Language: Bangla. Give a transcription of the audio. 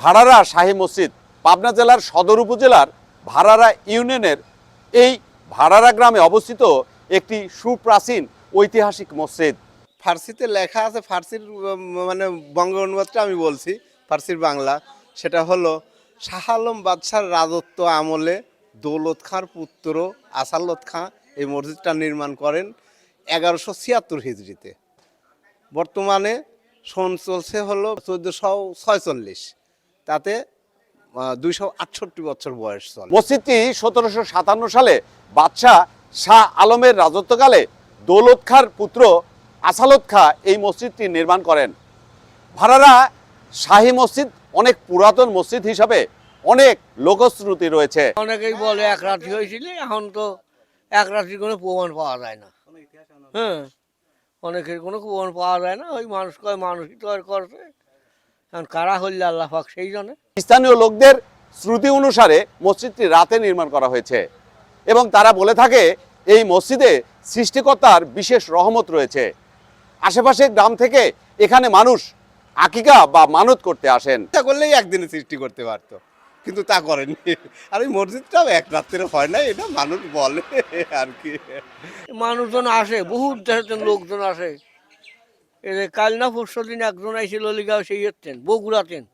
ভাড়ারা শাহী মসজিদ পাবনা জেলার সদর উপজেলার ভাড়ারা ইউনিয়নের এই ভাড়ারা গ্রামে অবস্থিত একটি সুপ্রাচীন ঐতিহাসিক মসজিদ। ফার্সিতে লেখা আছে, ফার্সির মানে বঙ্গ অনুবাদটা আমি বলছি, ফার্সির বাংলা। সেটা হলো শাহ আলম বাদশার রাজত্ব আমলে দৌলত খাঁর পুত্র আসালত খাঁ এই মসজিদটা নির্মাণ করেন 1176 হিজরিতে। বর্তমানে সন চলছে হলো 1446, তাতে 268 বছর বয়স চলে। মসজিদটি 1757 সালে বাদশাহ শাহ আলমের রাজত্বকালে দৌলত খাঁর পুত্র আসালত খাঁ এই মসজিদটি নির্মাণ করেন। ভাড়ারা শাহী মসজিদ অনেক পুরাতন মসজিদ হিসাবে অনেক লোকশ্রুতি রয়েছে। অনেকেই বলে এক রাত্রি হয়েছিল, এখন তো এক রাত্রির কোনো প্রমাণ পাওয়া যায় না। হ্যাঁ, অনেকের কোনো প্রমাণ পাওয়া যায় না। ওই মানুষ কয় মানুষই তৈরি করছে, এখন কারা হইলে আল্লাহ পাক সেই জন্য। স্থানীয় লোকদের শ্রুতি অনুসারে মসজিদটি রাতে নির্মাণ করা হয়েছে এবং তারা বলে থাকে এই মসজিদে সৃষ্টিকর্তার বিশেষ রহমত রয়েছে। আশেপাশে গ্রাম থেকে এখানে মানুষ আকিকা বা মানত করতে আসেন। তা করলেই একদিনে সৃষ্টি করতে পারতো, কিন্তু তা করেনি। আর এই মসজিদটাও এক রাত্রে হয় না, এটা মানুষ বলে আর কি। মানুষজন আসে, বহুত দেশের লোকজন আসে। এই যে কাল না পরশু দিন একজন আইছিল লিগাও সেই হচ্ছেন বগুড়াতেন।